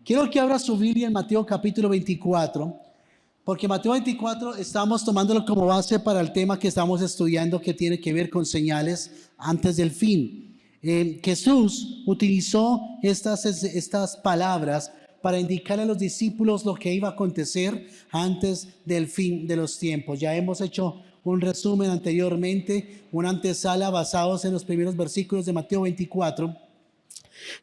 Quiero que abra su Biblia en Mateo capítulo 24, porque Mateo 24 estamos tomándolo como base para el tema que estamos estudiando, que tiene que ver con señales antes del fin. Jesús utilizó estas palabras para indicar a los discípulos lo que iba a acontecer antes del fin de los tiempos. Ya hemos hecho un resumen anteriormente, una antesala basados en los primeros versículos de Mateo 24,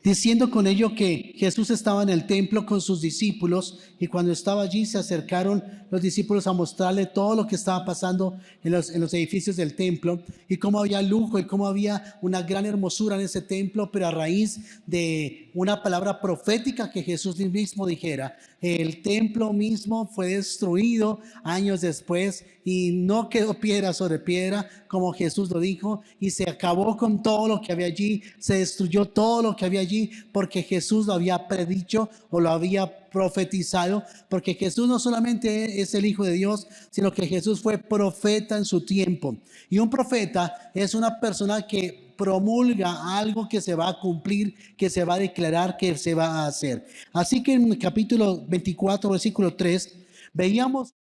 diciendo con ello que Jesús estaba en el templo con sus discípulos, y cuando estaba allí se acercaron los discípulos a mostrarle todo lo que estaba pasando en los edificios del templo, y cómo había lujo y cómo había una gran hermosura en ese templo, pero a raíz de una palabra profética que Jesús mismo dijera, el templo mismo fue destruido años después y no quedó piedra sobre piedra como Jesús lo dijo, y se acabó con todo lo que había allí, se destruyó todo lo que había allí porque Jesús lo había predicho o lo había profetizado, porque Jesús no solamente es el Hijo de Dios, sino que Jesús fue profeta en su tiempo. Y un profeta es una persona que promulga algo que se va a cumplir, que se va a declarar, que se va a hacer. Así que en el capítulo 24, versículo 3, veíamos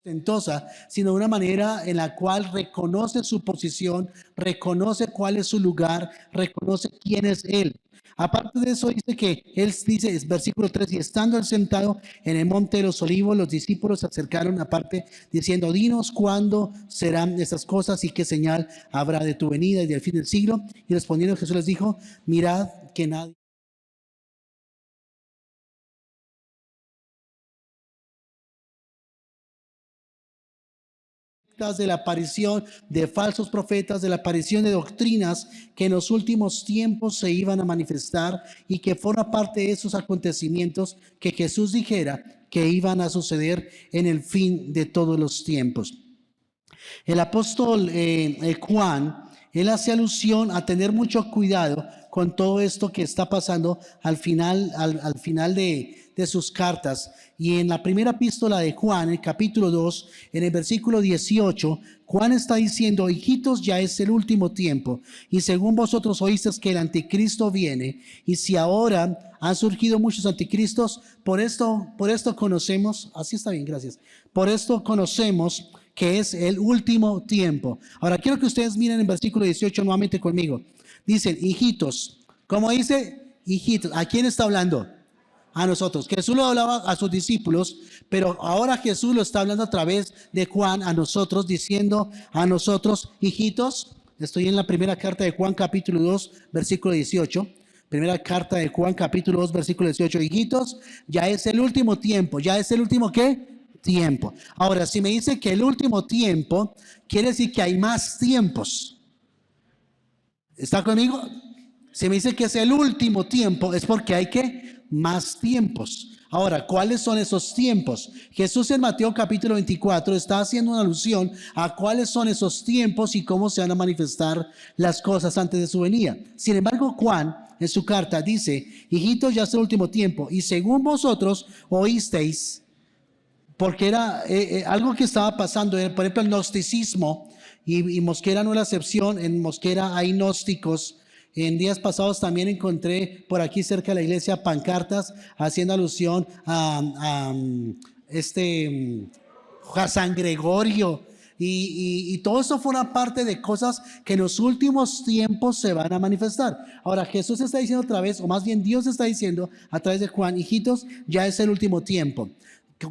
ostentosa, sino de una manera en la cual reconoce su posición, reconoce cuál es su lugar, reconoce quién es Él. Aparte de eso, dice que Él dice, es versículo 3, y estando él sentado en el monte de los olivos, los discípulos se acercaron aparte, diciendo, dinos cuándo serán estas cosas y qué señal habrá de tu venida y del fin del siglo. Y respondiendo Jesús les dijo, mirad que nadie de la aparición de falsos profetas, de la aparición de doctrinas que en los últimos tiempos se iban a manifestar, y que forma parte de esos acontecimientos que Jesús dijera que iban a suceder en el fin de todos los tiempos. El apóstol Juan, él hace alusión a tener mucho cuidado con todo esto que está pasando al final de sus cartas. Y en la primera epístola de Juan, el capítulo 2, en el versículo 18, Juan está diciendo, hijitos, ya es el último tiempo, y según vosotros oísteis que el anticristo viene, y si ahora han surgido muchos anticristos, por esto conocemos, así está bien, gracias, por esto conocemos que es el último tiempo. Ahora quiero que ustedes miren el versículo 18 nuevamente conmigo. Dicen, hijitos. ¿Cómo dice? Hijitos. ¿A quién está hablando? A nosotros. Jesús lo hablaba a sus discípulos, pero ahora Jesús lo está hablando a través de Juan a nosotros, diciendo a nosotros, hijitos. Estoy en la primera carta de Juan, capítulo 2, versículo 18. Primera carta de Juan, capítulo 2, versículo 18. Hijitos, ya es el último tiempo. ¿Ya es el último qué? Tiempo. Ahora, si me dice que el último tiempo, quiere decir que hay más tiempos. ¿Está conmigo? Si me dice que es el último tiempo, es porque hay que más tiempos. Ahora, ¿cuáles son esos tiempos? Jesús en Mateo capítulo 24 está haciendo una alusión a cuáles son esos tiempos y cómo se van a manifestar las cosas antes de su venida. Sin embargo, Juan en su carta dice, hijitos, ya es el último tiempo, y según vosotros oísteis, porque era algo que estaba pasando, por ejemplo, el gnosticismo, y Mosquera no es la excepción. En Mosquera hay gnósticos. En días pasados también encontré por aquí cerca de la iglesia pancartas haciendo alusión a San Gregorio. Y todo eso forma parte de cosas que en los últimos tiempos se van a manifestar. Ahora Jesús está diciendo otra vez, o más bien Dios está diciendo a través de Juan, hijitos, ya es el último tiempo.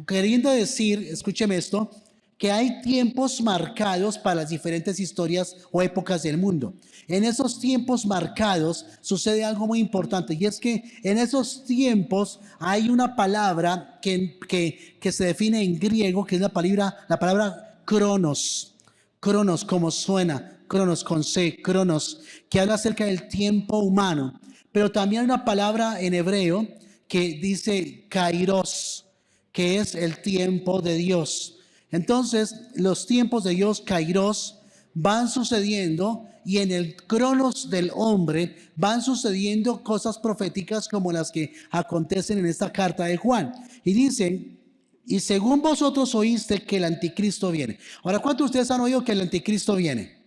Queriendo decir, escúcheme esto, que hay tiempos marcados para las diferentes historias o épocas del mundo. En esos tiempos marcados sucede algo muy importante, y es que en esos tiempos hay una palabra que se define en griego, que es la palabra cronos. Cronos, como suena, cronos con C, cronos, que habla acerca del tiempo humano. Pero también hay una palabra en hebreo que dice kairos, que es el tiempo de Dios. Entonces, los tiempos de Dios, kairos, van sucediendo y en el cronos del hombre van sucediendo cosas proféticas como las que acontecen en esta carta de Juan. Y dicen, y según vosotros oíste que el anticristo viene. Ahora, ¿cuántos de ustedes han oído que el anticristo viene?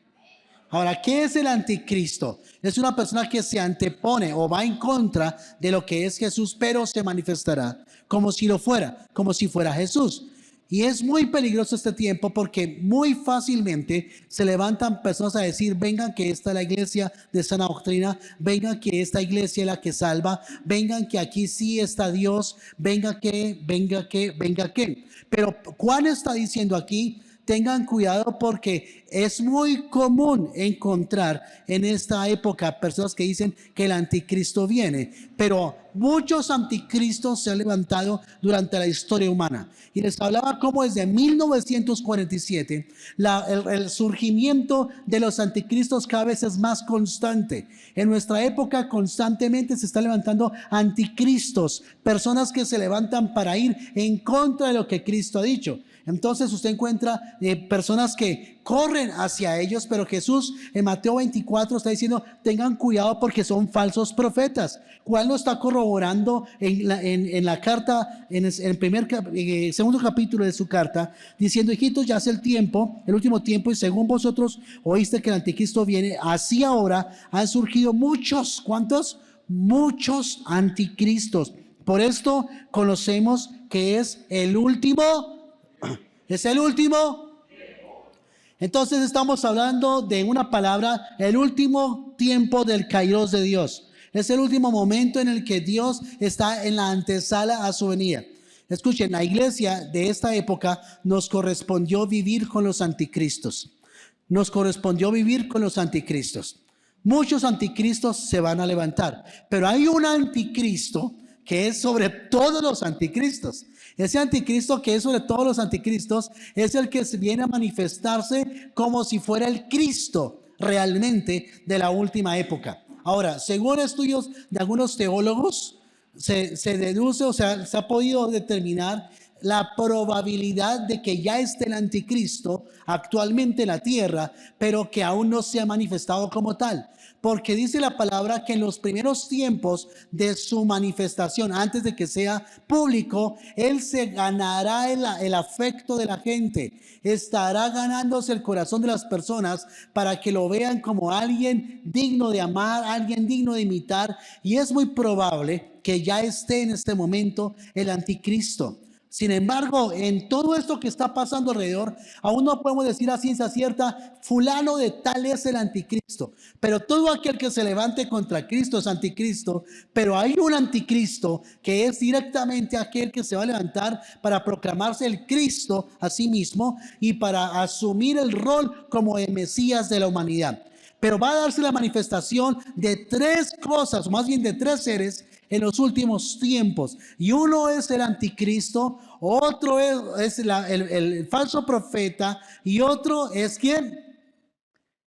Ahora, ¿qué es el anticristo? Es una persona que se antepone o va en contra de lo que es Jesús, pero se manifestará como si lo fuera, como si fuera Jesús. Y es muy peligroso este tiempo porque muy fácilmente se levantan personas a decir, vengan que esta es la iglesia de sana doctrina, vengan que esta iglesia es la que salva, vengan que aquí sí está Dios, venga que. Pero Juan está diciendo aquí, tengan cuidado porque es muy común encontrar en esta época personas que dicen que el anticristo viene, pero muchos anticristos se han levantado durante la historia humana. Y les hablaba cómo desde 1947 el surgimiento de los anticristos cada vez es más constante. En nuestra época constantemente se está levantando anticristos, personas que se levantan para ir en contra de lo que Cristo ha dicho. Entonces usted encuentra personas que corren hacia ellos, pero Jesús en Mateo 24 está diciendo, tengan cuidado porque son falsos profetas. Juan lo está corroborando en la carta, en el segundo capítulo de su carta, diciendo, hijitos, ya es el tiempo, el último tiempo, y según vosotros oíste que el anticristo viene, así ahora han surgido muchos, ¿cuántos? Muchos anticristos. Por esto conocemos que es el último. ¿Es el último? Entonces estamos hablando de una palabra, el último tiempo del kairos de Dios. Es el último momento en el que Dios está en la antesala a su venida. Escuchen, la iglesia de esta época nos correspondió vivir con los anticristos. Nos correspondió vivir con los anticristos. Muchos anticristos se van a levantar, pero hay un anticristo que es sobre todos los anticristos. Ese anticristo que es sobre todos los anticristos es el que viene a manifestarse como si fuera el Cristo realmente de la última época. Ahora, según estudios de algunos teólogos, se deduce, o sea, se ha podido determinar la probabilidad de que ya esté el anticristo actualmente en la tierra, pero que aún no se ha manifestado como tal. Porque dice la palabra que en los primeros tiempos de su manifestación, antes de que sea público, Él se ganará el afecto de la gente. Estará ganándose el corazón de las personas para que lo vean como alguien digno de amar, alguien digno de imitar. Y es muy probable que ya esté en este momento el anticristo. Sin embargo, en todo esto que está pasando alrededor, aún no podemos decir a ciencia cierta, fulano de tal es el anticristo. Pero todo aquel que se levante contra Cristo es anticristo. Pero hay un anticristo que es directamente aquel que se va a levantar para proclamarse el Cristo a sí mismo y para asumir el rol como el Mesías de la humanidad. Pero va a darse la manifestación de tres cosas, o más bien de tres seres en los últimos tiempos. Y uno es el anticristo, otro es el falso profeta y otro es ¿quién?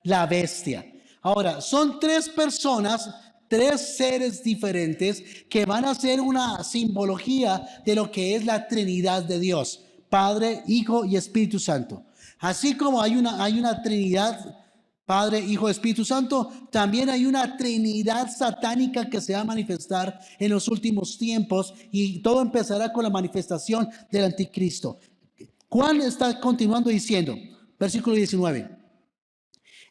La bestia. Ahora, son tres personas, tres seres diferentes que van a ser una simbología de lo que es la Trinidad de Dios, Padre, Hijo y Espíritu Santo. Así como hay una Trinidad, Padre, Hijo, Espíritu Santo, también hay una trinidad satánica que se va a manifestar en los últimos tiempos y todo empezará con la manifestación del anticristo. Juan está continuando diciendo, versículo 19,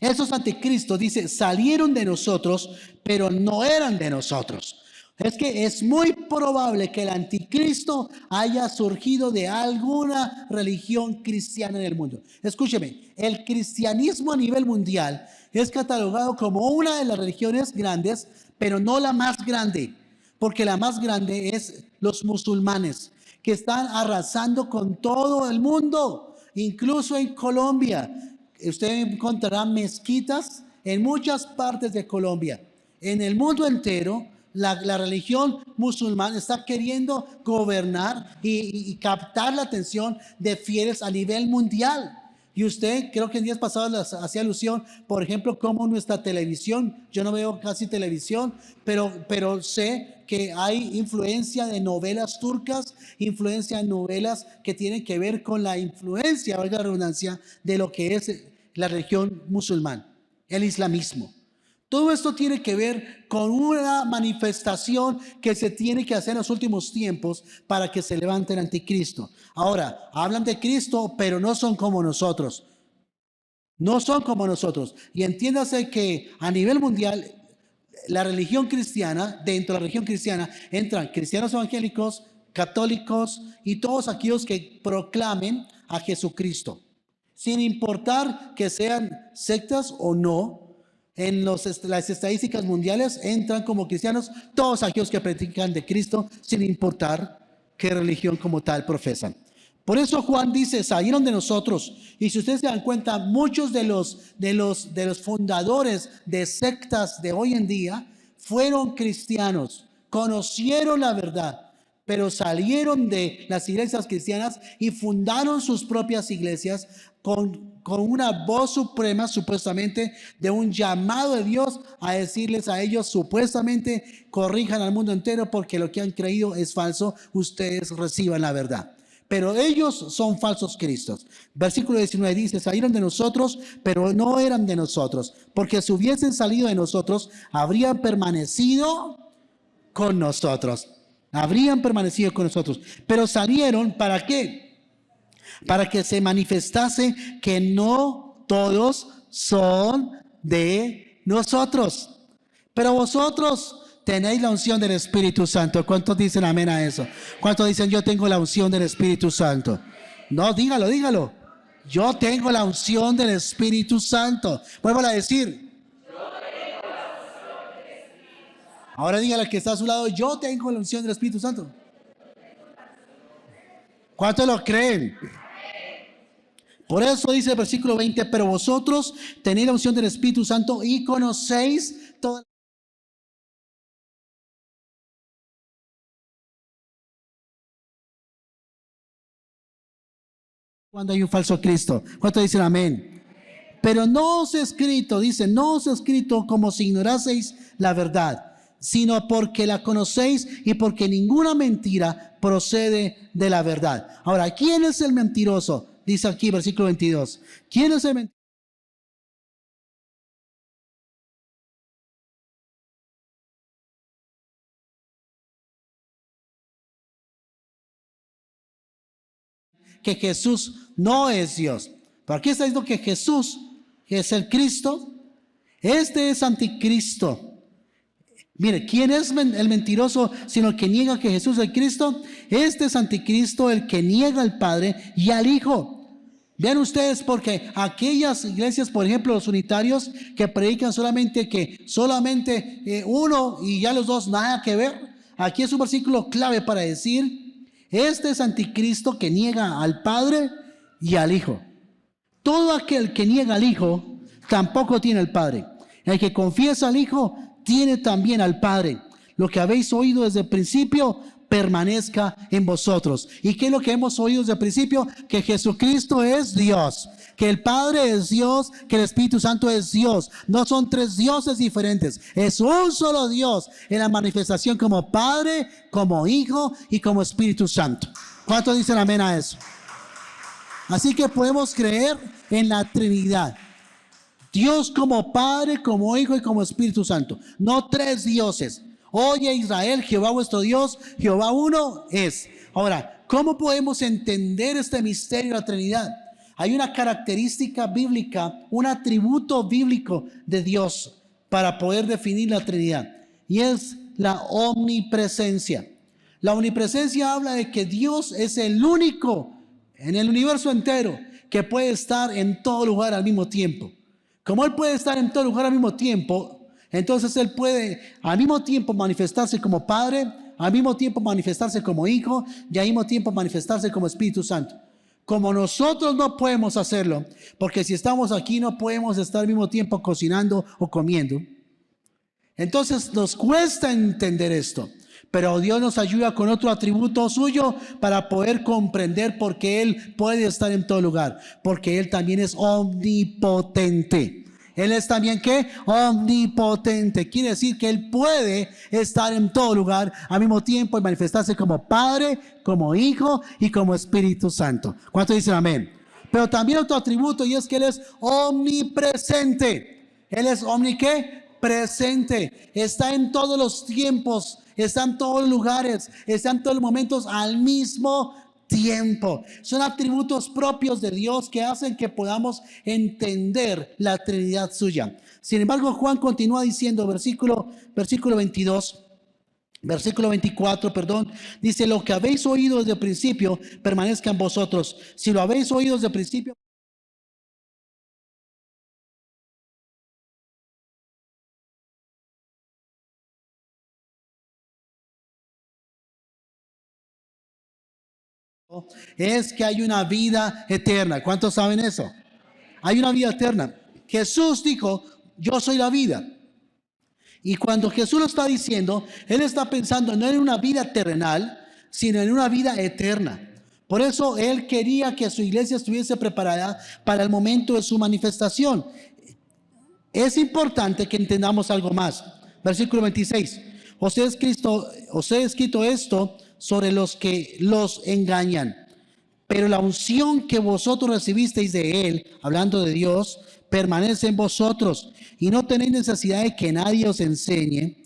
esos anticristos, dice, salieron de nosotros, pero no eran de nosotros. Es que es muy probable que el anticristo haya surgido de alguna religión cristiana en el mundo. Escúcheme, el cristianismo a nivel mundial es catalogado como una de las religiones grandes, pero no la más grande, porque la más grande es los musulmanes, que están arrasando con todo el mundo, incluso en Colombia. Usted encontrará mezquitas en muchas partes de Colombia, en el mundo entero. La religión musulmana está queriendo gobernar y captar la atención de fieles a nivel mundial. Y usted, creo que en días pasados hacía alusión, por ejemplo, como nuestra televisión, yo no veo casi televisión, pero sé que hay influencia de novelas turcas, influencia de novelas que tienen que ver con la influencia, valga la redundancia, de lo que es la religión musulmana, el islamismo. Todo esto tiene que ver con una manifestación que se tiene que hacer en los últimos tiempos para que se levante el anticristo. Ahora, hablan de Cristo, pero no son como nosotros. No son como nosotros. Y entiéndase que a nivel mundial, la religión cristiana, dentro de la religión cristiana, entran cristianos evangélicos, católicos y todos aquellos que proclamen a Jesucristo. Sin importar que sean sectas o no, en las estadísticas mundiales entran como cristianos todos aquellos que predican de Cristo, sin importar qué religión como tal profesan. Por eso Juan dice, salieron de nosotros. Y si ustedes se dan cuenta, muchos de los fundadores de sectas de hoy en día fueron cristianos, conocieron la verdad, pero salieron de las iglesias cristianas y fundaron sus propias iglesias con una voz suprema, supuestamente, de un llamado de Dios a decirles a ellos, supuestamente, corrijan al mundo entero porque lo que han creído es falso, ustedes reciban la verdad. Pero ellos son falsos cristos. Versículo 19 dice, salieron de nosotros, pero no eran de nosotros, porque si hubiesen salido de nosotros, habrían permanecido con nosotros. Habrían permanecido con nosotros. Pero salieron, ¿para qué? Para que se manifestase que no todos son de nosotros. Pero vosotros tenéis la unción del Espíritu Santo. ¿Cuántos dicen amén a eso? ¿Cuántos dicen yo tengo la unción del Espíritu Santo? No, dígalo. Yo tengo la unción del Espíritu Santo. Vuelvo a decir. Ahora dígale al que está a su lado, yo tengo la unción del Espíritu Santo. ¿Cuántos lo creen? Por eso dice el versículo 20, pero vosotros tenéis la unción del Espíritu Santo y conocéis toda. Cuando hay un falso Cristo. ¿Cuántos dicen amén? Pero no os he escrito, dice, no os he escrito como si ignoraseis la verdad, sino porque la conocéis y porque ninguna mentira procede de la verdad. Ahora, ¿quién es el mentiroso? Dice aquí, versículo 22. ¿Quién es el mentiroso? Que Jesús no es Dios. ¿Pero aquí está diciendo que Jesús es el Cristo? Este es anticristo. Mire, ¿quién es el mentiroso sino el que niega que Jesús es el Cristo? Este es anticristo, el que niega al Padre y al Hijo. Vean ustedes, porque aquellas iglesias, por ejemplo, los unitarios que predican solamente uno y ya los dos nada que ver. Aquí es un versículo clave para decir, este es anticristo que niega al Padre y al Hijo. Todo aquel que niega al Hijo tampoco tiene al Padre. El que confiesa al Hijo tiene también al Padre. Lo que habéis oído desde el principio permanezca en vosotros. ¿Y qué es lo que hemos oído desde el principio? Que Jesucristo es Dios, que el Padre es Dios, que el Espíritu Santo es Dios. No son tres dioses diferentes, es un solo Dios en la manifestación como Padre, como Hijo y como Espíritu Santo. ¿Cuántos dicen amén a eso? Así que podemos creer en la Trinidad. Dios como Padre, como Hijo y como Espíritu Santo. No tres dioses. Oye Israel, Jehová vuestro Dios, Jehová uno es. Ahora, ¿cómo podemos entender este misterio de la Trinidad? Hay una característica bíblica, un atributo bíblico de Dios para poder definir la Trinidad. Y es la omnipresencia. La omnipresencia habla de que Dios es el único en el universo entero que puede estar en todo lugar al mismo tiempo. Como Él puede estar en todo lugar al mismo tiempo, entonces Él puede al mismo tiempo manifestarse como Padre, al mismo tiempo manifestarse como Hijo y al mismo tiempo manifestarse como Espíritu Santo. Como nosotros no podemos hacerlo, porque si estamos aquí no podemos estar al mismo tiempo cocinando o comiendo. Entonces nos cuesta entender esto. Pero Dios nos ayuda con otro atributo suyo para poder comprender por qué Él puede estar en todo lugar. Porque Él también es omnipotente. Él es también, ¿qué? Omnipotente. Quiere decir que Él puede estar en todo lugar al mismo tiempo y manifestarse como Padre, como Hijo y como Espíritu Santo. ¿Cuántos dicen amén? Pero también otro atributo, y es que Él es omnipresente. Él es ¿qué? Presente. Está en todos los tiempos, está en todos los lugares, está en todos los momentos al mismo tiempo. Son atributos propios de Dios que hacen que podamos entender la Trinidad suya. Sin embargo, Juan continúa diciendo, versículo 22. Versículo 24, perdón, dice: lo que habéis oído desde el principio permanezca en vosotros. Si lo habéis oído desde el principio, es que hay una vida eterna. ¿Cuántos saben eso? Hay una vida eterna. Jesús dijo: yo soy la vida. Y cuando Jesús lo está diciendo, Él está pensando no en una vida terrenal, sino en una vida eterna. Por eso Él quería que su iglesia estuviese preparada para el momento de su manifestación. Es importante que entendamos algo más. Versículo 26. Os he escrito esto sobre los que los engañan. Pero la unción que vosotros recibisteis de Él, hablando de Dios, permanece en vosotros. Y no tenéis necesidad de que nadie os enseñe.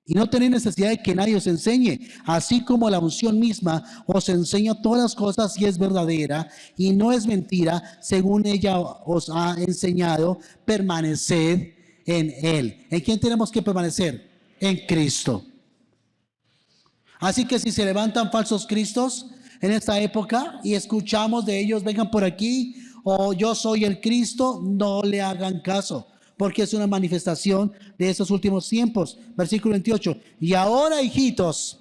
Y no tenéis necesidad de que nadie os enseñe. Así como la unción misma os enseña todas las cosas y es verdadera y no es mentira, según ella os ha enseñado, permaneced en Él. ¿En quién tenemos que permanecer? En Cristo. Así que si se levantan falsos cristos en esta época y escuchamos de ellos: vengan por aquí, o yo soy el Cristo, no le hagan caso, porque es una manifestación de estos últimos tiempos. Versículo 28. Y ahora, hijitos,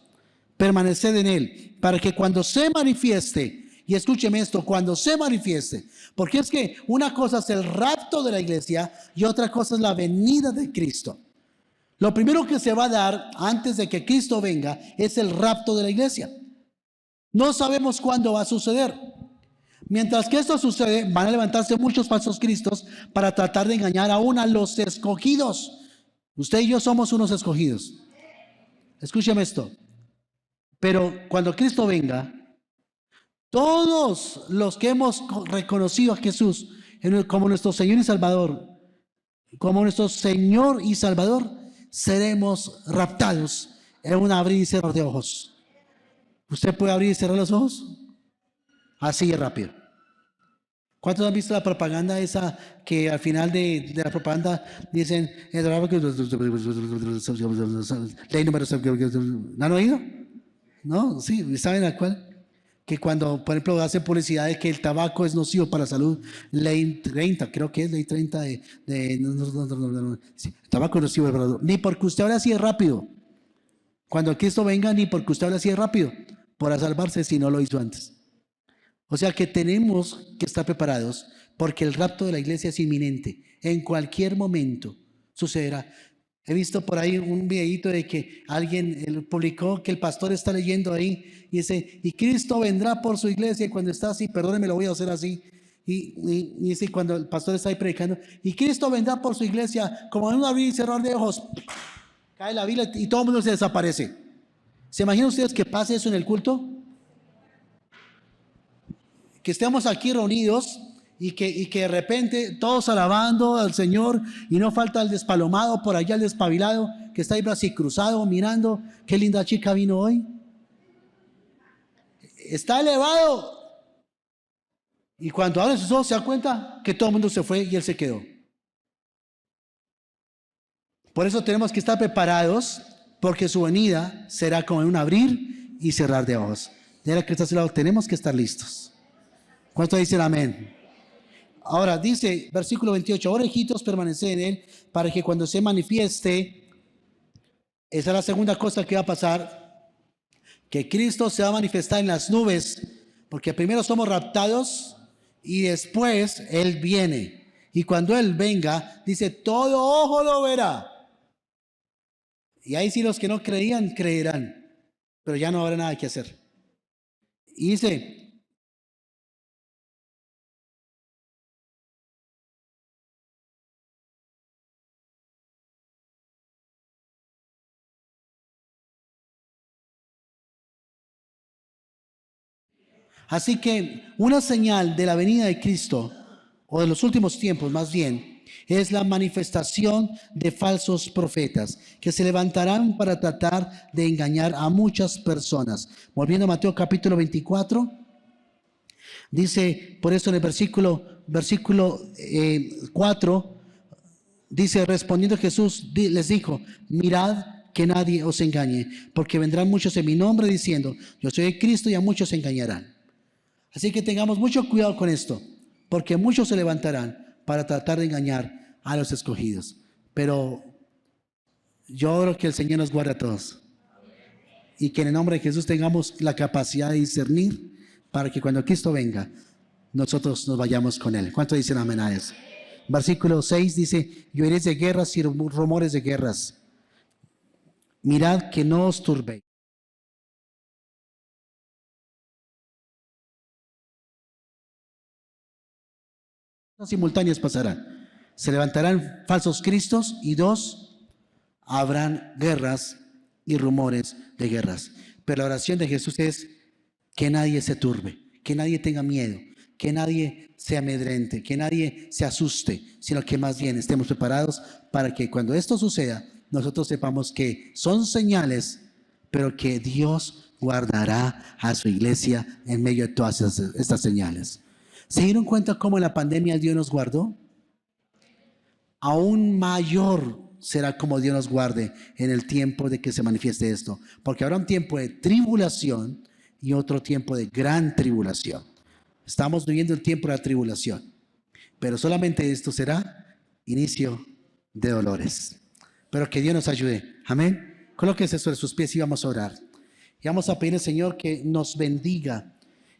permaneced en Él, para que cuando se manifieste, y escúcheme esto, cuando se manifieste, porque es que una cosa es el rapto de la iglesia y otra cosa es la venida de Cristo. Lo primero que se va a dar antes de que Cristo venga es el rapto de la iglesia. No sabemos cuándo va a suceder. Mientras que esto sucede, van a levantarse muchos falsos cristos para tratar de engañar aún a los escogidos. Usted y yo somos unos escogidos. Escúcheme esto. Pero cuando Cristo venga, todos los que hemos reconocido a Jesús como nuestro Señor y Salvador, seremos raptados en un abrir y cerrar de ojos. ¿Usted puede abrir y cerrar los ojos? Así de rápido. ¿Cuántos han visto la propaganda esa que al final de la propaganda dicen ley número... ¿No han oído? ¿No? Sí, ¿saben a cuál? Que cuando, por ejemplo, hacen publicidad de que el tabaco es nocivo para la salud, ley 30, creo que es ley 30 sí, el tabaco es nocivo para la salud. Ni porque usted habla así de rápido. Cuando Cristo venga, ni porque usted habla así de rápido, para salvarse si no lo hizo antes. O sea que tenemos que estar preparados porque el rapto de la iglesia es inminente. En cualquier momento sucederá. He visto por ahí un videito de que alguien publicó que el pastor está leyendo ahí y dice: y Cristo vendrá por su iglesia. Y cuando está así, perdónenme, lo voy a hacer así. Y dice, cuando el pastor está ahí predicando: y Cristo vendrá por su iglesia, como en un abrir y cerrar de ojos, cae la Biblia y todo el mundo se desaparece. ¿Se imaginan ustedes que pase eso en el culto? Que estemos aquí reunidos y que de repente todos alabando al Señor y no falta el despalomado por allá, el despabilado que está ahí así cruzado mirando: qué linda chica vino hoy. Está elevado. Y cuando abre sus ojos se da cuenta que todo el mundo se fue y él se quedó. Por eso tenemos que estar preparados, porque su venida será como en un abrir y cerrar de ojos. De la que está a su lado, tenemos que estar listos. ¿Cuántos dicen amén? Ahora dice, versículo 28, ahora, hijitos, permaneced en Él, para que cuando se manifieste, esa es la segunda cosa que va a pasar, que Cristo se va a manifestar en las nubes, porque primero somos raptados y después Él viene. Y cuando Él venga, dice, todo ojo lo verá. Y ahí sí los que no creían, creerán, pero ya no habrá nada que hacer. Y dice, Así que una señal de la venida de Cristo, o de los últimos tiempos más bien, es la manifestación de falsos profetas que se levantarán para tratar de engañar a muchas personas. Volviendo a Mateo capítulo 24, dice, por eso en el versículo 4, dice, respondiendo Jesús les dijo, mirad que nadie os engañe, porque vendrán muchos en mi nombre diciendo, yo soy el Cristo, y a muchos se engañarán. Así que tengamos mucho cuidado con esto, porque muchos se levantarán para tratar de engañar a los escogidos. Pero yo oro que el Señor nos guarde a todos y que en el nombre de Jesús tengamos la capacidad de discernir para que cuando Cristo venga, nosotros nos vayamos con Él. ¿Cuánto dicen amén a eso? Versículo 6 dice, y oiréis de guerras y rumores de guerras. Mirad que no os turbéis. Simultáneas pasarán. Se levantarán falsos cristos y habrán guerras y rumores de guerras. Pero la oración de Jesús es que nadie se turbe, que nadie tenga miedo, que nadie se amedrente, que nadie se asuste, sino que más bien estemos preparados para que cuando esto suceda, nosotros sepamos que son señales, pero que Dios guardará a su iglesia en medio de todas estas señales. ¿Se dieron cuenta cómo en la pandemia Dios nos guardó? Aún mayor será como Dios nos guarde en el tiempo de que se manifieste esto, porque habrá un tiempo de tribulación y otro tiempo de gran tribulación. Estamos viviendo el tiempo de la tribulación, pero solamente esto será inicio de dolores. Pero que Dios nos ayude. Amén. Colóquense sobre sus pies y vamos a orar. Y vamos a pedir al Señor que nos bendiga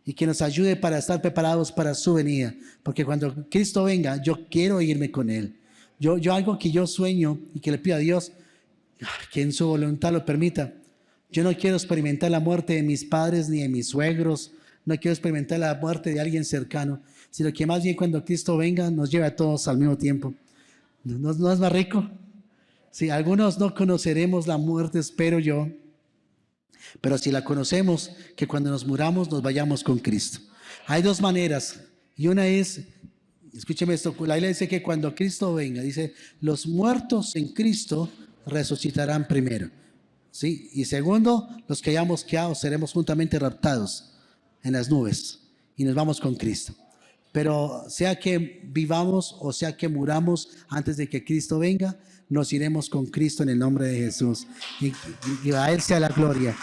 y que nos ayude para estar preparados para su venida. Porque cuando Cristo venga, yo quiero irme con Él. Yo algo que yo sueño y que le pido a Dios, que en su voluntad lo permita. Yo no quiero experimentar la muerte de mis padres ni de mis suegros. No quiero experimentar la muerte de alguien cercano, sino que más bien cuando Cristo venga nos lleve a todos al mismo tiempo. ¿No es más rico? Sí, algunos no conoceremos la muerte, espero yo. Pero si la conocemos, que cuando nos muramos nos vayamos con Cristo. Hay dos maneras. Y una es, escúcheme esto, la Biblia dice que cuando Cristo venga, dice, los muertos en Cristo resucitarán primero. ¿Sí? Y segundo, los que hayamos quedado seremos juntamente raptados en las nubes y nos vamos con Cristo. Pero sea que vivamos o sea que muramos antes de que Cristo venga, nos iremos con Cristo en el nombre de Jesús. Y a Él sea la gloria